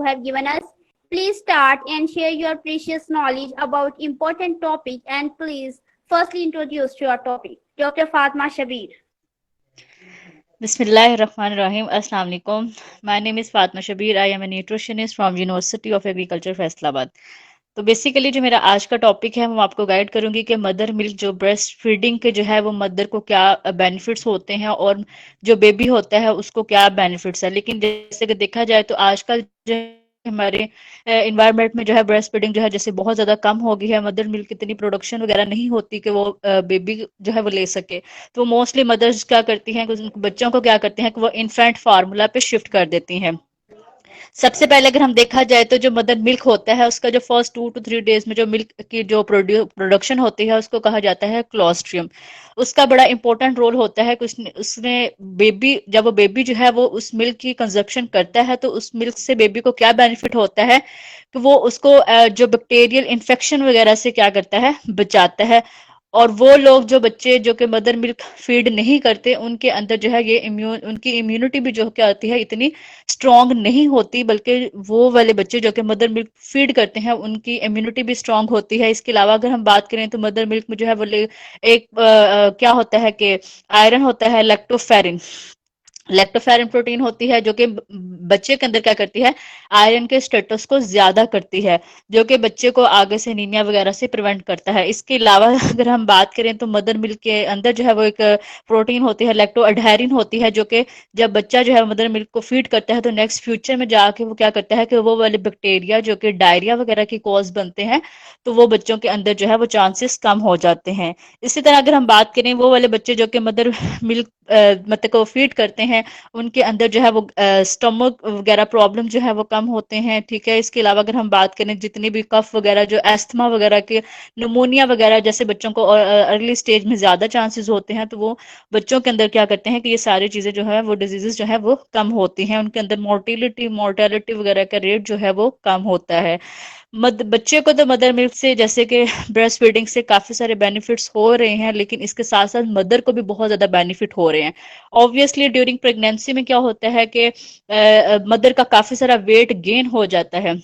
have given us. Please start and share your precious knowledge about important topic and please firstly introduce your topic. Dr. Fatma Shabir. Bismillahirrahmanirrahim. Assalamu alaikum. My name is Fatma Shabir. I am a nutritionist from University of Agriculture, Faisalabad. तो basically जो मेरा आज का topic है वो आपको guide करूंगी कि मदर मिल्क जो ब्रेस्ट फीडिंग के जो है वो मदर को क्या बेनिफिट्स होते हैं और जो बेबी होता है उसको क्या बेनिफिट्स है। लेकिन जैसे कि देखा जाए तो आजकल जो हमारे इन्वायरमेंट में जो है ब्रेस्ट फीडिंग जो है जैसे बहुत ज्यादा कम हो गई है, मदर मिल्क इतनी प्रोडक्शन वगैरह नहीं होती कि वो बेबी जो है वो ले सके। तो मोस्टली मदर्स क्या करती हैं कि बच्चों को क्या करते हैं कि वो इन्फेंट फार्मूला पे शिफ्ट कर देती हैं। सबसे पहले अगर हम देखा जाए तो जो मदर मिल्क होता है उसका जो फर्स्ट 2 to 3 डेज में जो मिल्क की जो प्रोडक्शन होती है उसको कहा जाता है क्लोस्ट्रियम। उसका बड़ा इंपॉर्टेंट रोल होता है कि उसने बेबी जब वो बेबी जो है वो उस मिल्क की कंजप्शन करता है तो उस मिल्क से बेबी को क्या बेनिफिट होता है कि वो उसको जो बैक्टीरियल इन्फेक्शन वगैरह से क्या करता है, बचाता है। और वो लोग जो बच्चे जो कि मदर मिल्क फीड नहीं करते उनके अंदर जो है ये उनकी इम्यूनिटी भी जो क्या होती है इतनी स्ट्रांग नहीं होती, बल्कि वो वाले बच्चे जो कि मदर मिल्क फीड करते हैं उनकी इम्यूनिटी भी स्ट्रांग होती है। इसके अलावा अगर हम बात करें तो मदर मिल्क में जो है वो एक क्या होता है कि आयरन होता है, लैक्टोफेरिन। लैक्टोफेरिन प्रोटीन होती है जो कि बच्चे के अंदर क्या करती है, आयरन के स्टेटस को ज्यादा करती है, जो कि बच्चे को आगे से एनीमिया वगैरह से प्रिवेंट करता है। इसके अलावा अगर हम बात करें तो मदर मिल्क के अंदर जो है वो एक प्रोटीन होती है, लैक्टो एडहेरिन होती है, जो कि जब बच्चा जो है मदर मिल्क को फीड करता है तो नेक्स्ट फ्यूचर में जाके वो क्या करता है कि वो वाले बैक्टीरिया जो कि डायरिया वगैरह की कॉज बनते हैं तो वो बच्चों के अंदर जो है वो चांसेस कम हो जाते हैं। इसी तरह अगर हम बात करें वो वाले बच्चे जो कि मदर मिल्क मतलब को फीड करते हैं उनके अंदर जो है वो स्टमक वगैरह प्रॉब्लम जो है वो कम होते हैं। ठीक है, इसके अलावा अगर हम बात करें जितनी भी कफ वगैरह जो एस्थमा वगैरह के निमोनिया वगैरह जैसे बच्चों को अर्ली स्टेज में ज्यादा चांसेस होते हैं तो वो बच्चों के अंदर क्या करते हैं कि ये सारी चीजें जो है वो डिजीजेस जो है वो कम होती हैं, उनके अंदर मोर्टेलिटी वगैरह का रेट जो है वो कम होता है। बच्चे को तो मदर मिल्क से जैसे कि ब्रेस्ट फीडिंग से काफी सारे बेनिफिट्स हो रहे हैं, लेकिन इसके साथ साथ मदर को भी बहुत ज्यादा बेनिफिट हो रहे हैं। ऑब्वियसली ड्यूरिंग प्रेगनेंसी में क्या होता है कि मदर का काफी सारा वेट गेन हो जाता है।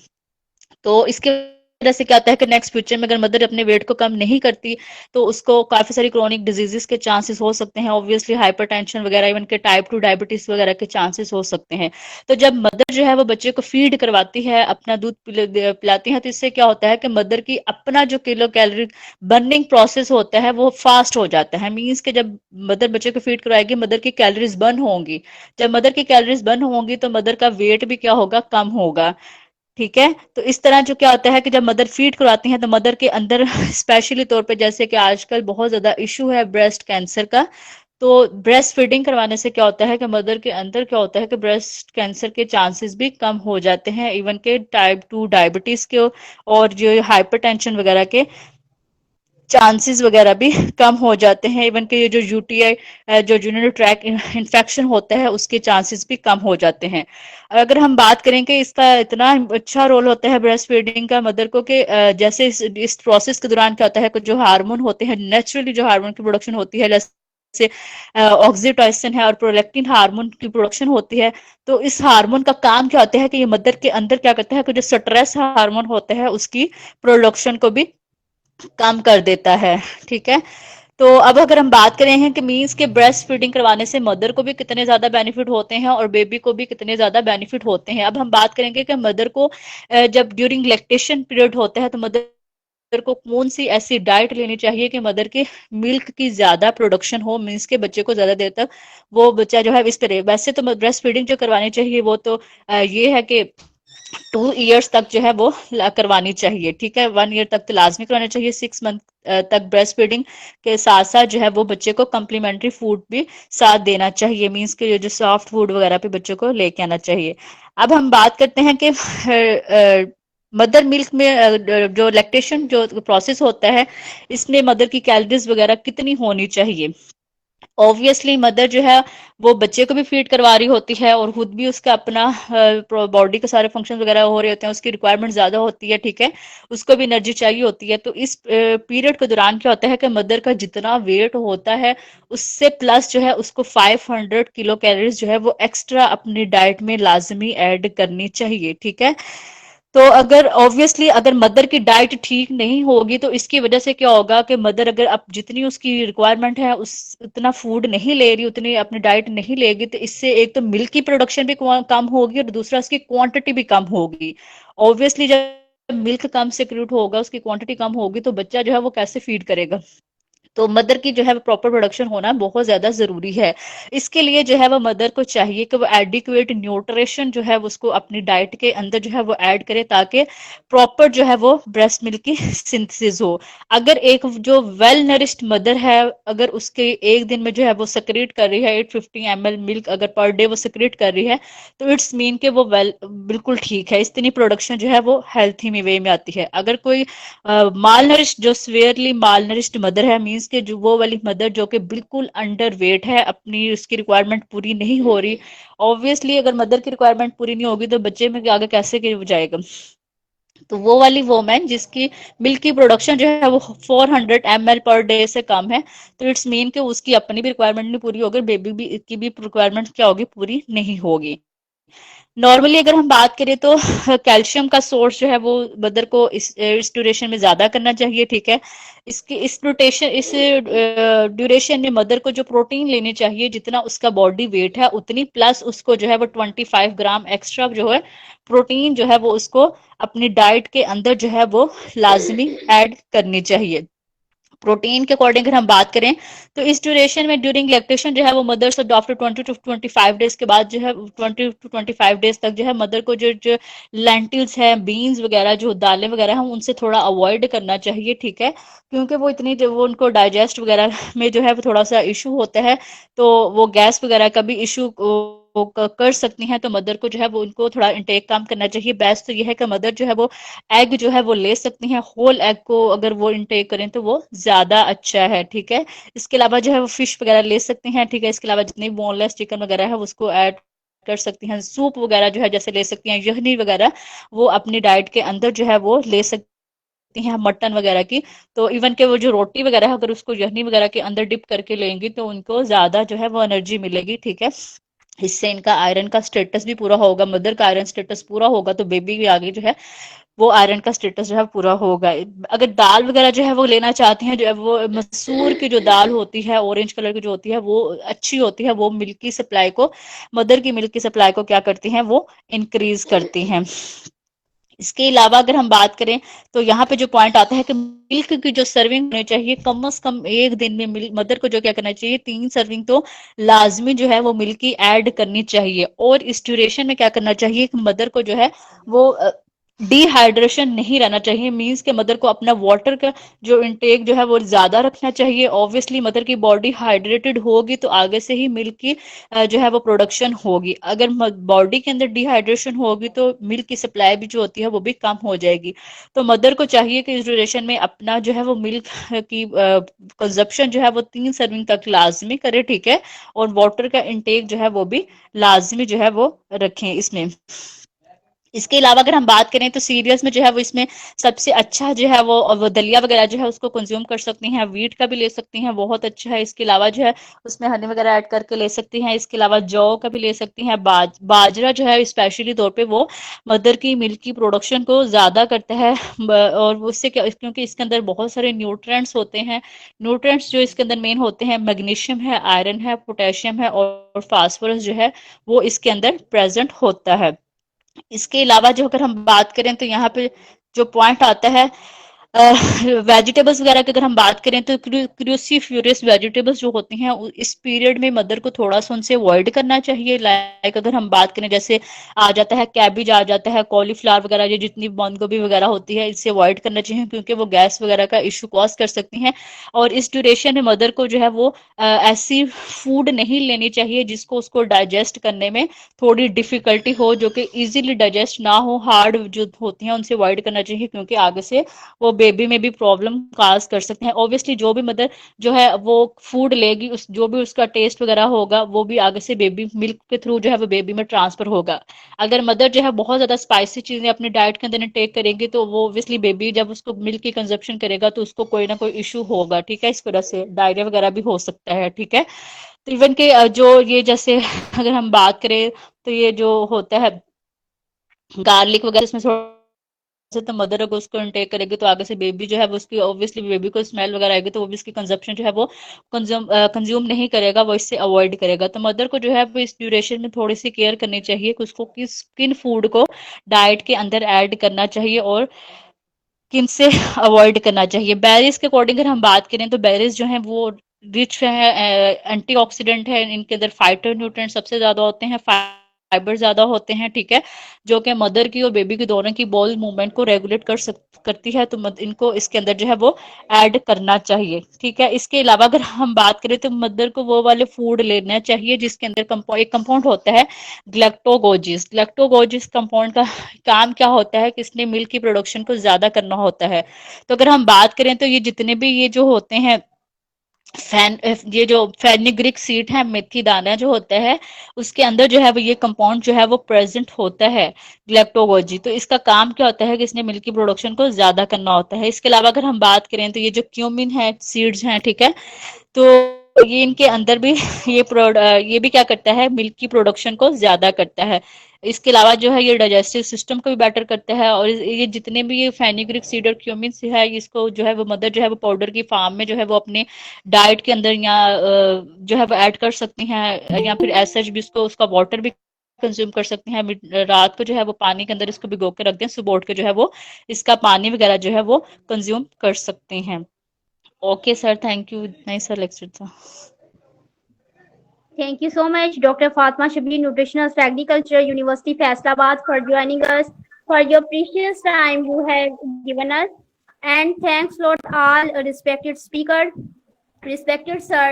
तो इसके वजह से क्या होता है कि नेक्स्ट फ्यूचर में अगर मदर अपने वेट को कम नहीं करती तो उसको काफी सारी क्रोनिक डिजीजेस के चांसेस हो सकते हैं। ऑब्वियसली हाइपरटेंशन वगैरह, इवन के टाइप 2 डायबिटीज वगैरह के चांसेस हो सकते हैं। तो जब मदर जो है वो बच्चे को फीड करवाती है, अपना दूध पिलाती है, तो इससे क्या होता है कि मदर की अपना जो किलो कैलोरी बर्निंग प्रोसेस होता है वो फास्ट हो जाता है। मीन्स कि जब मदर बच्चे को फीड करवाएगी मदर की कैलोरीज बर्न होंगी। जब मदर की कैलोरीज बर्न होंगी तो मदर का वेट भी क्या होगा, कम होगा। ठीक है, तो इस तरह जो क्या होता है कि जब मदर फीड करवाती हैं तो मदर के अंदर स्पेशली तौर पे जैसे कि आजकल बहुत ज्यादा इशू है ब्रेस्ट कैंसर का, तो ब्रेस्ट फीडिंग करवाने से क्या होता है कि मदर के अंदर क्या होता है कि ब्रेस्ट कैंसर के चांसेस भी कम हो जाते हैं, इवन के टाइप 2 डायबिटीज के और जो हाइपरटेंशन वगैरह के चांसेस वगैरह भी कम हो जाते हैं। इवन के ये जो यूटीआई जो यूरिनरी ट्रैक इन्फेक्शन होता है उसके चांसेस भी कम हो जाते हैं। अगर हम बात करें कि इसका इतना अच्छा रोल होता है ब्रेस्ट फीडिंग का मदर को कि जैसे इस प्रोसेस के दौरान क्या होता है कि जो हार्मोन होते हैं नेचुरली जो हार्मोन की प्रोडक्शन होती है जैसे ऑक्सीटोसिन है और प्रोलैक्टिन हार्मोन की प्रोडक्शन होती है। तो इस हार्मोन का काम क्या होता है कि ये मदर के अंदर क्या करता है कि जो स्ट्रेस हार्मोन होता है उसकी प्रोडक्शन को भी कम कर देता है। ठीक है, तो अब अगर हम बात करें हैं कि मीन्स के ब्रेस्ट फीडिंग करवाने से मदर को भी कितने ज्यादा बेनिफिट होते हैं और बेबी को भी कितने ज्यादा बेनिफिट होते हैं। अब हम बात करेंगे कि मदर को जब ड्यूरिंग लैक्टेशन पीरियड होता है तो मदर को कौन सी ऐसी डाइट लेनी चाहिए कि मदर के मिल्क की ज्यादा प्रोडक्शन हो, मीन्स के बच्चे को ज्यादा देर तक वो बच्चा जो है इस तरह। वैसे तो ब्रेस्ट फीडिंग जो करवानी चाहिए वो तो ये है कि 2 इयर्स तक जो है वो करवानी चाहिए। ठीक है, 1 ईयर तक तो लाजमी करवाना चाहिए। 6 मंथ तक ब्रेस्ट फीडिंग के साथ साथ जो है वो बच्चे को कम्प्लीमेंट्री फूड भी साथ देना चाहिए, मीन्स के जो सॉफ्ट फूड वगैरह पे बच्चों को लेके आना चाहिए। अब हम बात करते हैं कि मदर मिल्क में जो लैक्टेशन जो प्रोसेस होता है इसमें मदर की कैलोरीज वगैरह कितनी होनी चाहिए। ऑब्वियसली मदर जो है वो बच्चे को भी फीड करवा रही होती है और खुद भी उसका अपना बॉडी के सारे फंक्शन वगैरह हो रहे होते हैं, उसकी रिक्वायरमेंट ज्यादा होती है, ठीक है, उसको भी एनर्जी चाहिए होती है। तो इस पीरियड के दौरान क्या होता है कि मदर का जितना वेट होता है उससे प्लस जो है उसको 500 किलो कैलोरीज जो है वो एक्स्ट्रा अपनी डाइट में लाजमी ऐड करनी चाहिए, ठीक है। तो अगर ऑब्वियसली अगर मदर की डाइट ठीक नहीं होगी तो इसकी वजह से क्या होगा कि मदर अगर अब जितनी उसकी रिक्वायरमेंट है उस उतना फूड नहीं ले रही, उतनी अपनी डाइट नहीं लेगी, तो इससे एक तो मिल्क की प्रोडक्शन भी कम होगी और दूसरा उसकी क्वांटिटी भी कम होगी। ऑब्वियसली जब मिल्क कम सिक्रूट होगा, उसकी क्वांटिटी कम होगी, तो बच्चा जो है वो कैसे फीड करेगा। तो मदर की जो है प्रॉपर प्रोडक्शन होना बहुत ज्यादा जरूरी है। इसके लिए जो है वो मदर को चाहिए कि वो एडिक्वेट न्यूट्रिशन जो है वो उसको अपनी डाइट के अंदर जो है वो ऐड करे, ताकि प्रॉपर जो है वो ब्रेस्ट मिल्क की सिंथेसिस हो। अगर एक जो वेल नरिश्ड मदर है, अगर उसके एक दिन में जो है वो सक्रिएट कर रही है 850 ml मिल्क अगर पर डे वो सक्रिएट कर रही है, तो इट्स मीन के वो वेल बिल्कुल ठीक है, इतनी प्रोडक्शन जो है वो हेल्थी में वे में आती है। अगर कोई माल नरिश्ड जो सिवियरली माल नरिश्ड मदर है, मीन्स के जो वो वाली मदर जो कि बिल्कुल अंडर वेट है, अपनी उसकी रिक्वायरमेंट पूरी नहीं हो रही, ऑब्वियसली अगर मदर की रिक्वायरमेंट पूरी नहीं होगी तो बच्चे में आगे कैसे जाएगा। तो वो वाली वोमेन जिसकी मिल्क की प्रोडक्शन जो है वो 400 ml पर डे से कम है, तो इट्स मीन कि उसकी अपनी भी रिक्वायरमेंट नहीं पूरी होगी, बेबी भी की भी रिक्वायरमेंट क्या होगी, पूरी नहीं होगी। नॉर्मली अगर हम बात करें तो कैल्शियम का सोर्स जो है वो मदर को इस ड्यूरेशन में ज्यादा करना चाहिए, ठीक है। इसकी इस ड्यूरेशन में मदर को जो प्रोटीन लेनी चाहिए जितना उसका बॉडी वेट है उतनी, प्लस उसको जो है वो 25 ग्राम एक्स्ट्रा जो है प्रोटीन जो है वो उसको अपनी डाइट के अंदर जो है वो लाजमी ऐड करनी चाहिए। प्रोटीन के अकॉर्डिंग अगर हम बात करें तो इस ड्यूरेशन में ड्यूरिंग लैक्टेशन जो है वो मदर से आफ्टर 20 to 25 डेज के बाद जो है 20 to 25 डेज तक जो है मदर को जो लेंटिल्स है, बीन्स वगैरह जो दालें वगैरह हैं उनसे थोड़ा अवॉइड करना चाहिए, ठीक है, क्योंकि वो इतनी जो वो उनको डाइजेस्ट वगैरह में जो है वो थोड़ा सा इशू होता है, तो वो गैस वगैरह का भी इशू कर सकती हैं। तो मदर को जो है वो उनको थोड़ा इंटेक कम करना चाहिए। बेस्ट तो ये है कि मदर जो है वो एग जो है वो ले सकती हैं, होल एग को अगर वो इनटेक करें तो वो ज्यादा अच्छा है, ठीक है। इसके अलावा जो है वो फिश वगैरह ले सकते हैं, ठीक है। इसके अलावा जितनी बोनलेस चिकन वगैरह है उसको ऐड कर सकती हैं। सूप वगैरह जो है जैसे ले सकती हैं, यखनी वगैरह वो अपनी डाइट के अंदर जो है वो ले सकती हैं, मटन वगैरह की। तो इवन के वो जो रोटी वगैरह है अगर उसको यखनी वगैरह के अंदर डिप करके लेंगी तो उनको ज्यादा जो है वो एनर्जी मिलेगी, ठीक है। इससे इनका आयरन का स्टेटस भी पूरा होगा, मदर का आयरन स्टेटस पूरा होगा तो बेबी भी आगे जो है वो आयरन का स्टेटस जो है पूरा होगा। अगर दाल वगैरह जो है वो लेना चाहती हैं, जो है वो मसूर की जो दाल होती है ऑरेंज कलर की जो होती है वो अच्छी होती है, वो मिल्क की सप्लाई को, मदर की मिल्क की सप्लाई को क्या करती हैं, वो इंक्रीज करती हैं। इसके अलावा अगर हम बात करें तो यहाँ पे जो पॉइंट आता है कि मिल्क की जो सर्विंग होनी चाहिए, कम से कम एक दिन में मिल्क मदर को जो क्या करना चाहिए, 3 सर्विंग तो लाजमी जो है वो मिल्क की ऐड करनी चाहिए। और इस ड्यूरेशन में क्या करना चाहिए कि मदर को जो है वो डिहाइड्रेशन नहीं रहना चाहिए, मीन्स के मदर को अपना वाटर का जो इनटेक जो है वो ज्यादा रखना चाहिए। ऑब्वियसली मदर की बॉडी हाइड्रेटेड होगी तो आगे से ही मिल्क की जो है वो प्रोडक्शन होगी। अगर बॉडी के अंदर डिहाइड्रेशन होगी तो मिल्क की सप्लाई भी जो होती है वो भी कम हो जाएगी। तो मदर को चाहिए कि इस ड्यूरेशन में अपना जो है वो मिल्क की कंजप्शन जो है वो 3 सर्विंग तक लाजमी करे, ठीक है। और वाटर का इंटेक जो है वो भी लाजमी जो है वो रखें इसमें। इसके अलावा अगर हम बात करें तो सीरियल्स में जो है वो इसमें सबसे अच्छा जो है वो दलिया वगैरह जो है उसको कंज्यूम कर सकती हैं, व्हीट का भी ले सकती हैं, बहुत अच्छा है। इसके अलावा जो है उसमें हनी वगैरह ऐड करके ले सकती हैं। इसके अलावा जौ का भी ले सकती हैं। बाजरा जो है स्पेशली तौर पे वो मदर की मिल्क की प्रोडक्शन को ज्यादा करता है, और उससे क्या, क्योंकि इसके अंदर बहुत सारे न्यूट्रिएंट्स होते हैं। न्यूट्रिएंट्स जो इसके अंदर मेन होते हैं, मैग्नीशियम है, आयरन है, पोटेशियम है और फास्फोरस जो है वो इसके अंदर प्रेजेंट होता है। इसके अलावा जो अगर हम बात करें तो यहाँ पे जो पॉइंट आता है वेजिटेबल्स वगैरह की अगर हम बात करें तो क्रूसीफ्यूरियस वेजिटेबल्स जो होती हैं इस पीरियड में मदर को थोड़ा सा उनसे अवॉइड करना चाहिए। लाइक अगर हम बात करें जैसे आ जाता है कैबिज, आ जाता है कॉलीफ्लावर वगैरह, ये जितनी बंद गोभी वगैरह होती है इससे अवॉइड करना चाहिए क्योंकि वो गैस वगैरह का इशू कॉज कर सकती हैं। और इस ड्यूरेशन में मदर को जो है वो ऐसी फूड नहीं लेनी चाहिए जिसको उसको डाइजेस्ट करने में थोड़ी डिफिकल्टी हो, जो कि इजीली डाइजेस्ट ना हो, हार्ड जो होती हैं उनसे अवॉइड करना चाहिए क्योंकि आगे से वो बेबी में भी प्रॉब्लम काज कर सकते हैं। ऑब्वियसली जो भी मदर जो है वो फूड लेगी, उस जो भी उसका टेस्ट वगैरह होगा वो भी आगे से बेबी मिल्क के थ्रू जो है वो बेबी में ट्रांसफर होगा। अगर मदर जो है बहुत ज्यादा स्पाइसी चीजें अपने डाइट के अंदर टेक करेंगे तो वो ऑब्वियसली बेबी जब उसको मिल्क की कंजप्शन करेगा तो उसको कोई ना कोई इशू होगा, ठीक है। इस वजह से डायरिया वगैरह भी हो सकता है, ठीक है। तो इवन के जो ये जैसे अगर हम बात करें तो ये जो होता है गार्लिक वगैरह, इसमें थोड़ा से तो मदर अगर उसको इनटेक करेगी तो आगे से बेबी जो है वो उसकी ऑब्वियसली बेबी को स्मेल वगैरह आएगी तो वो भी इसकी कंजप्शन जो है वो कंज्यूम नहीं करेगा, वो इससे अवॉइड करेगा। तो मदर को जो है वो इस ड्यूरेशन में थोड़ी सी केयर करनी चाहिए कि उसको किन फूड को डाइट के अंदर ऐड करना चाहिए और किन से अवॉइड करना चाहिए। बेरीज के अकॉर्डिंग अगर हम बात करें तो बेरीज जो है वो रिच है, एंटीऑक्सीडेंट है, इनके अंदर फाइटो न्यूट्रिएंट सबसे ज्यादा होते हैं, फाइबर ज्यादा होते हैं, ठीक है, जो कि मदर की और बेबी की दोनों की बॉल मूवमेंट को रेगुलेट करती है। तो इनको इसके अंदर जो है वो ऐड करना चाहिए, ठीक है। इसके अलावा अगर हम बात करें तो मदर को वो वाले फूड लेना चाहिए जिसके अंदर एक कंपाउंड होता है ग्लैक्टोगोजिस। ग्लैक्टोगोजिस कंपाउंड का काम क्या होता है कि इसने मिल्क की प्रोडक्शन को ज्यादा करना होता है। तो अगर हम बात करें तो ये जितने भी ये जो होते हैं ये जो फेनिग्रिक सीड है, मेथी दाना जो होता है उसके अंदर जो है वो ये कंपाउंड जो है वो प्रेजेंट होता है, ग्लैक्टोगोजी। तो इसका काम क्या होता है कि इसने मिल्क की प्रोडक्शन को ज्यादा करना होता है। इसके अलावा अगर हम बात करें तो ये जो क्यूमिन है, सीड्स हैं, ठीक है, तो ये इनके अंदर भी ये भी क्या करता है, मिल्क की प्रोडक्शन को ज्यादा करता है। इसके अलावा जो है ये डाइजेस्टिव सिस्टम को भी बेटर करता है। और ये जितने भी ये फेनिग्रिक सीड और क्यूमिन से है, इसको जो है वो मदर जो है वो पाउडर की फॉर्म में जो है वो अपने डाइट के अंदर या जो है वो ऐड कर सकती हैं, या फिर एज सच भी उसको उसका वाटर भी कंज्यूम कर सकती हैं। रात को जो है वो पानी के अंदर इसको भिगो के रख दें, सुबह उठ के जो है वो इसका पानी वगैरह जो है वो कंज्यूम कर सकते हैं। Okay sir, thank you. नहीं सर, लेक्चर था। Thank you so much, Dr. Fatma Shabir, Nutritionist, Agriculture, University Faisalabad, for joining us, for your precious time you have given us. And thanks lot all respected speaker, respected sir,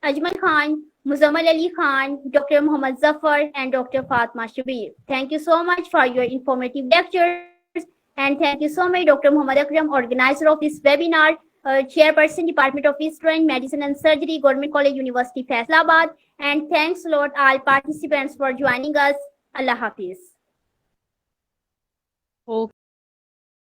Ajmal Khan, Muzammal Ali Khan, Dr. Muhammad Zafar, and Dr. Fatma Shabir. Thank you so much for your informative lectures. And thank you so much, Dr. Muhammad Akram, organizer of this webinar, Chairperson, Department of History, Medicine and Surgery, Government College, University, Faisalabad. And thanks a lot all participants for joining us. Allah Hafiz. Okay.